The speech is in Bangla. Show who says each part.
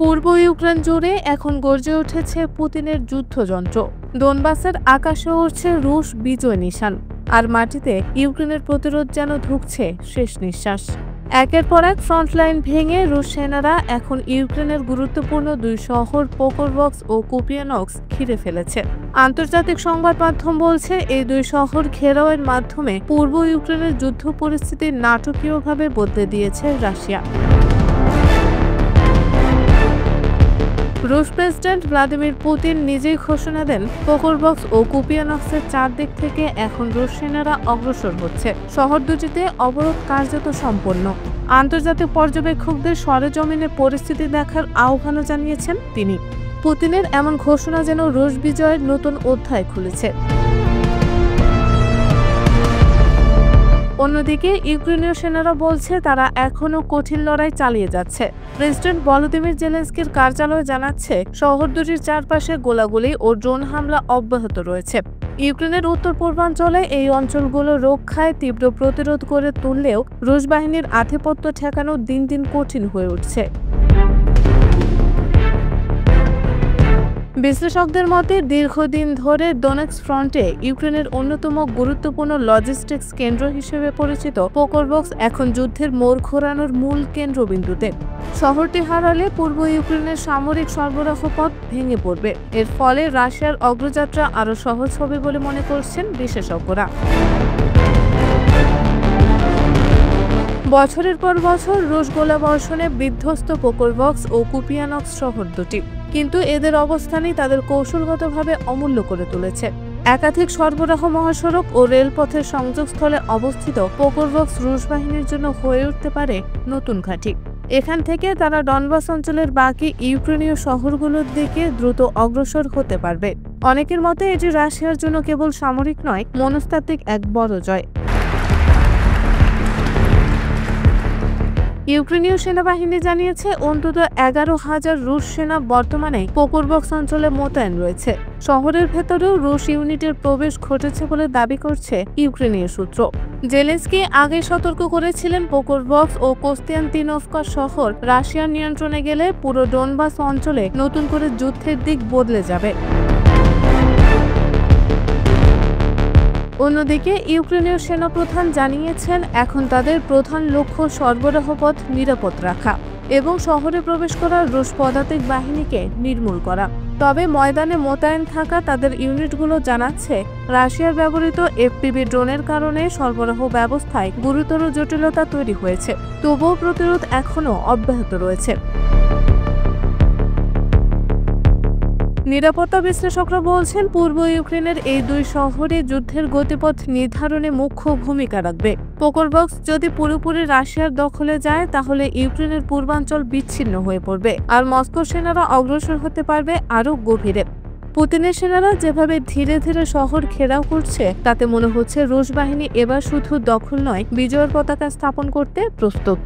Speaker 1: পূর্ব ইউক্রেন জুড়ে এখন গর্জে উঠেছে পুতিনের যুদ্ধযন্ত্র। ডোনবাসের আকাশে উঠছে রুশ বিজয় নিশান, আর মাটিতে ইউক্রেনের প্রতিরোধ যেন ঢুকছে শেষ নিঃশ্বাস। একের পর এক ফ্রন্টলাইন ভেঙে রুশ সেনারা এখন ইউক্রেনের গুরুত্বপূর্ণ দুই শহর পোকরভস্ক ও কুপিয়ানস্ক ঘিরে ফেলেছে। আন্তর্জাতিক সংবাদ মাধ্যম বলছে, এই দুই শহর ঘেরাওয়ের মাধ্যমে পূর্ব ইউক্রেনের যুদ্ধ পরিস্থিতি নাটকীয়ভাবে বদলে দিয়েছে রাশিয়া। রুশ প্রেসিডেন্ট ভ্লাদিমির পুতিন নিজেই ঘোষণা দেন, পোকরভস্ক ও কুপিয়ানস্কের চারদিক থেকে এখন রুশ সেনারা অগ্রসর হচ্ছে। শহর দুটিতে অবরোধ কার্যত সম্পন্ন। আন্তর্জাতিক পর্যবেক্ষকদের সরেজমিনে পরিস্থিতি দেখার আহ্বানও জানিয়েছেন তিনি। পুতিনের এমন ঘোষণা যেন রুশ বিজয়ের নতুন অধ্যায় খুলেছে। অন্যদিকে ইউক্রেনীয় সেনারা বলছে, তারা এখনও কঠিন লড়াই চালিয়ে যাচ্ছে। প্রেসিডেন্ট ভলোদিমির জেলেনস্কির কার্যালয় জানাচ্ছে, শহর দুটির চারপাশে গোলাগুলি ও ড্রোন হামলা অব্যাহত রয়েছে। ইউক্রেনের উত্তর পূর্বাঞ্চলে এই অঞ্চলগুলো রক্ষায় তীব্র প্রতিরোধ করে তুললেও রুশ বাহিনীর আধিপত্য ঠেকানো দিন দিন কঠিন হয়ে উঠছে। বিশ্লেষকদের মতে, দীর্ঘদিন ধরে ডোনেটস্ক ফ্রন্টে ইউক্রেনের অন্যতম গুরুত্বপূর্ণ লজিস্টিক্স কেন্দ্র হিসেবে পরিচিত পোকরভস্ক এখন যুদ্ধের মোড় ঘোরানোর মূল কেন্দ্রবিন্দুতে। শহরটি হারালে পূর্ব ইউক্রেনের সামরিক সরবরাহ পথ ভেঙে পড়বে। এর ফলে রাশিয়ার অগ্রযাত্রা আরও সহজ হবে বলে মনে করছেন বিশেষজ্ঞরা। বছরের পর বছর রুশ গোলাবর্ষণে বিধ্বস্ত পোকরভস্ক ও কুপিয়ানস্ক শহর দুটি, কিন্তু এদের অবস্থানই তাদের কৌশলগতভাবে অমূল্য করে তুলেছে। একাধিক সরবরাহ মহাসড়ক ও রেলপথের সংযোগস্থলে অবস্থিত পোকরভস্ক রুশ বাহিনীর জন্য হয়ে উঠতে পারে নতুন ঘাঁটি। এখান থেকে তারা ডনবাস অঞ্চলের বাকি ইউক্রেনীয় শহরগুলোর দিকে দ্রুত অগ্রসর হতে পারবে। অনেকের মতে এটি রাশিয়ার জন্য কেবল সামরিক নয়, মনস্তাত্ত্বিক এক বড় জয়। ইউক্রেনীয় সেনাবাহিনী জানিয়েছে, অন্তত 11,000 রুশ সেনা বর্তমানে পোকরভস্ক অঞ্চলে মোতায়েন রয়েছে। শহরের ভেতরেও রুশ ইউনিটের প্রবেশ ঘটেছে বলে দাবি করছে ইউক্রেনীয় সূত্র। জেলেনস্কি আগে সতর্ক করেছিলেন, পোকরভস্ক ও কোস্তিয়ান্তিনোভকা শহর রাশিয়ার নিয়ন্ত্রণে গেলে পুরো ডোনবাস অঞ্চলে নতুন করে যুদ্ধের দিক বদলে যাবে। অন্যদিকে ইউক্রেনীয় সেনাপ্রধান জানিয়েছেন, এখন তাদের প্রধান লক্ষ্য সরবরাহ পথ নিরাপদ রাখা এবং শহরে প্রবেশ করা রুশ পদাতিক বাহিনীকে নির্মূল করা। তবে ময়দানে মোতায়েন থাকা তাদের ইউনিটগুলো জানাচ্ছে, রাশিয়ার ব্যবহৃত এফপিভি ড্রোনের কারণে সরবরাহ ব্যবস্থায় গুরুতর জটিলতা তৈরি হয়েছে। তবুও প্রতিরোধ এখনও অব্যাহত রয়েছে। নিরাপত্তা বিশ্লেষকরা বলছেন, পূর্ব ইউক্রেনের এই দুই শহরে যুদ্ধের গতিপথ নির্ধারণে মুখ্য ভূমিকা রাখবে। পোকরভস্ক যদি পুরোপুরি রাশিয়ার দখলে যায়, তাহলে ইউক্রেনের পূর্বাঞ্চল বিচ্ছিন্ন হয়ে পড়বে, আর মস্কো সেনারা অগ্রসর হতে পারবে আরও গভীরে। পুতিনের সেনারা যেভাবে ধীরে ধীরে শহর ঘেরাও করছে, তাতে মনে হচ্ছে রুশ বাহিনী এবার শুধু দখল নয়, বিজয়ের পতাকা স্থাপন করতে প্রস্তুত।